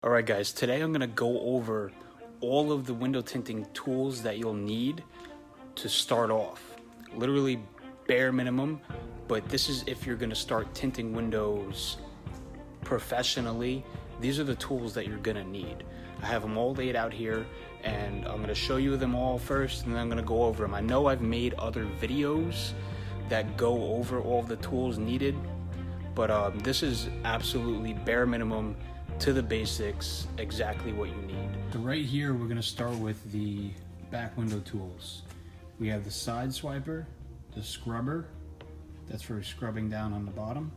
Alright guys, today I'm going to go over all of the window tinting tools that you'll need to start off. Literally bare minimum, but this is if you're going to start tinting windows professionally. These are the tools that you're going to need. I have them all laid out here and I'm going to show you them all first and then I'm going to go over them. I know I've made other videos that go over all the tools needed, but this is absolutely bare minimum to the basics, exactly what you need. So right here, we're gonna start with the back window tools. We have the side swiper, the scrubber, that's for scrubbing down on the bottom,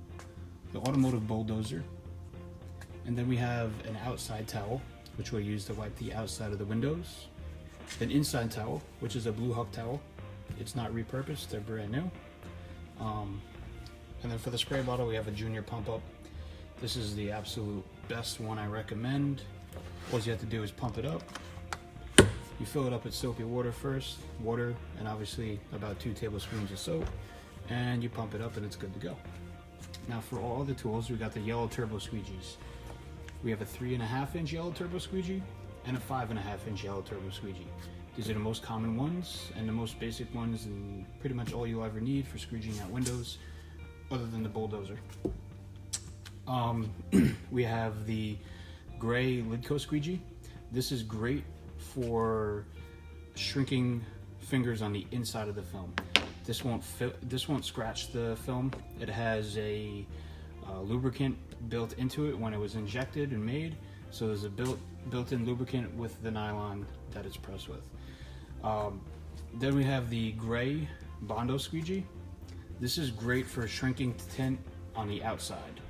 the automotive bulldozer, and then we have an outside towel, which we'll use to wipe the outside of the windows, an inside towel, which is a blue huck towel. It's not repurposed, they're brand new. And then for the spray bottle, we have a junior pump up. This is the absolute best one I recommend. All you have to do is pump it up. You fill it up with soapy water first, water, and obviously about 2 tablespoons of soap, and you pump it up and it's good to go. Now for all the tools, we got the yellow turbo squeegees. We have a 3.5 inch yellow turbo squeegee and a 5.5 inch yellow turbo squeegee. These are the most common ones and the most basic ones and pretty much all you'll ever need for squeegeeing out windows, other than the bulldozer. We have the gray Lidco squeegee. This is great for shrinking fingers on the inside of the film. This won't scratch the film. It has a lubricant built into it when it was injected and made. So there's a built-in lubricant with the nylon that it's pressed with. Then we have the gray Bondo squeegee. This is great for shrinking tint on the outside.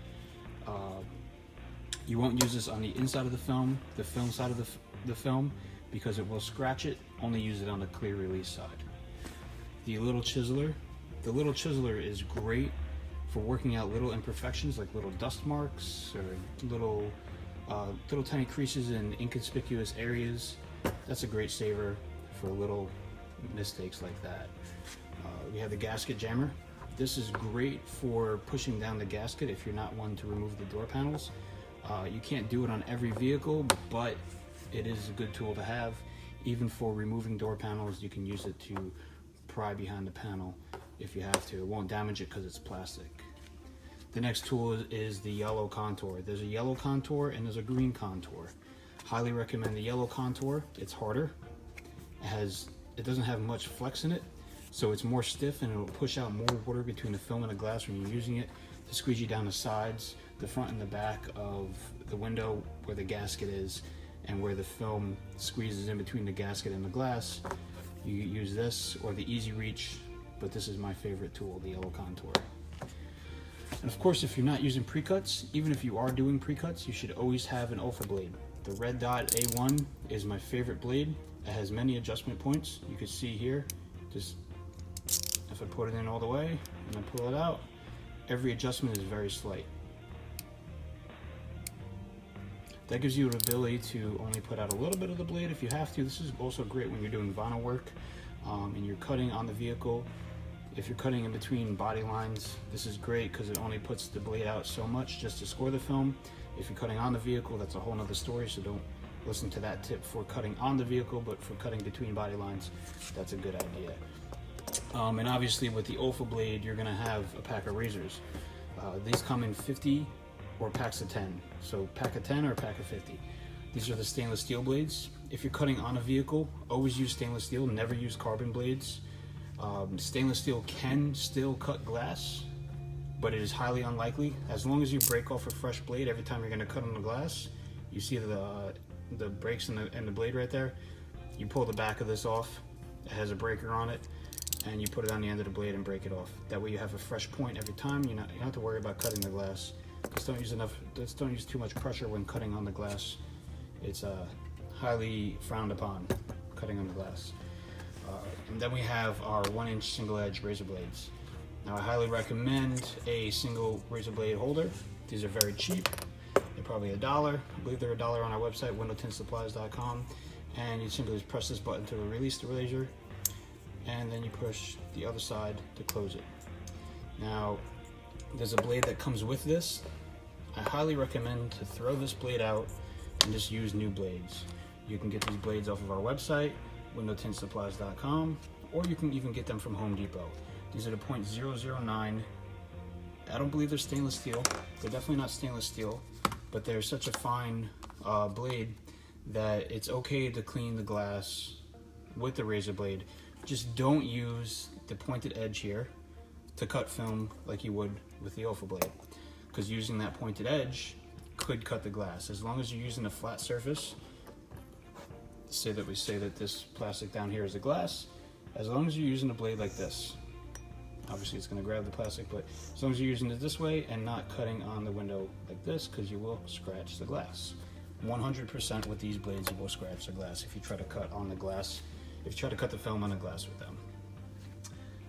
You won't use this on the inside of the film side of the film, because it will scratch it. Only use it on the clear release side. The little chiseler. The little chiseler is great for working out little imperfections like little dust marks or little tiny creases in inconspicuous areas. That's a great saver for little mistakes like that. We have the gasket jammer. This is great for pushing down the gasket if you're not one to remove the door panels. You can't do it on every vehicle, but it is a good tool to have. Even for removing door panels, you can use it to pry behind the panel if you have to. It won't damage it because it's plastic. The next tool is the yellow contour. There's a yellow contour and there's a green contour. Highly recommend the yellow contour. It's harder. It doesn't have much flex in it, so it's more stiff and it'll push out more water between the film and the glass when you're using it to squeegee down the sides, the front and the back of the window where the gasket is and where the film squeezes in between the gasket and the glass. You use this or the Easy Reach, but this is my favorite tool, the yellow contour. And of course, if you're not using pre-cuts, even if you are doing pre-cuts, you should always have an OFA blade. The Red Dot A1 is my favorite blade. It has many adjustment points. You can see here, just if I put it in all the way and then pull it out, every adjustment is very slight. That gives you the ability to only put out a little bit of the blade if you have to. This is also great when you're doing vinyl work and you're cutting on the vehicle. If you're cutting in between body lines, this is great because it only puts the blade out so much just to score the film. If you're cutting on the vehicle, that's a whole nother story, so don't listen to that tip for cutting on the vehicle, but for cutting between body lines, that's a good idea. And obviously with the OFA blade, you're gonna have a pack of razors. These come in 50 or packs of 10. So pack of 10 or pack of 50. These are the stainless steel blades. If you're cutting on a vehicle, always use stainless steel, never use carbon blades. Stainless steel can still cut glass, but it is highly unlikely. As long as you break off a fresh blade every time you're gonna cut on the glass, you see the breaks in the blade right there. You pull the back of this off, it has a breaker on it, and you put it on the end of the blade and break it off. That way you have a fresh point every time. You don't have to worry about cutting the glass. Just don't use too much pressure when cutting on the glass. It's highly frowned upon, cutting on the glass. And then we have our 1-inch single edge razor blades. Now I highly recommend a single razor blade holder. These are very cheap. They're probably $1. I believe they're $1 on our website, windowtintsupplies.com. And you simply just press this button to release the razor, and then you push the other side to close it. Now, there's a blade that comes with this. I highly recommend to throw this blade out and just use new blades. You can get these blades off of our website, windowtintsupplies.com, or you can even get them from Home Depot. These are the .009. I don't believe they're stainless steel. They're definitely not stainless steel, but they're such a fine blade that it's okay to clean the glass with the razor blade. Just don't use the pointed edge here to cut film like you would with the Alpha blade, because using that pointed edge could cut the glass. As long as you're using a flat surface, say that this plastic down here is a glass, as long as you're using a blade like this, obviously it's going to grab the plastic, but as long as you're using it this way and not cutting on the window like this, because you will scratch the glass. 100% with these blades you will scratch the glass if you try to cut on the glass, if you try to cut the film on the glass with them.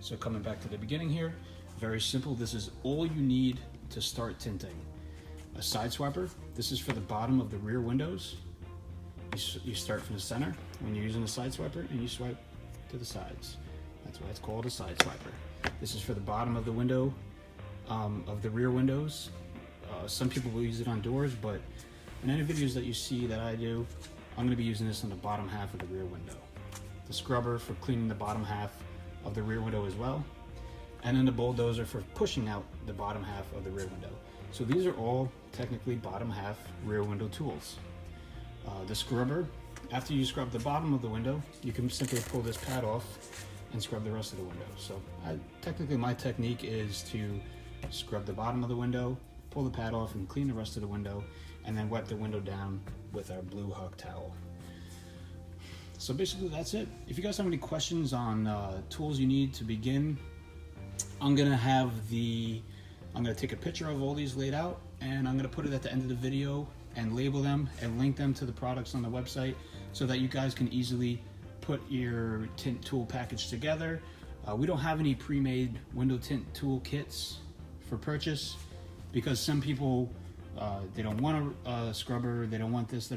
So coming back to the beginning here, very simple. This is all you need to start tinting. A side swiper. This is for the bottom of the rear windows. You start from the center when you're using a side swiper, and you swipe to the sides. That's why it's called a side swiper. This is for the bottom of the window, of the rear windows. Some people will use it on doors, but in any videos that you see that I do, I'm going to be using this on the bottom half of the rear window. The scrubber for cleaning the bottom half of the rear window as well, and then the bulldozer for pushing out the bottom half of the rear window. So these are all technically bottom half rear window tools. The scrubber, after you scrub the bottom of the window, you can simply pull this pad off and scrub the rest of the window. So technically my technique is to scrub the bottom of the window, pull the pad off and clean the rest of the window, and then wipe the window down with our blue Huck towel. So basically that's it. If you guys have any questions on tools you need to begin, I'm gonna take a picture of all these laid out, and I'm gonna put it at the end of the video and label them and link them to the products on the website so that you guys can easily put your tint tool package together. We don't have any pre-made window tint tool kits for purchase because some people, they don't want a scrubber, they don't want this,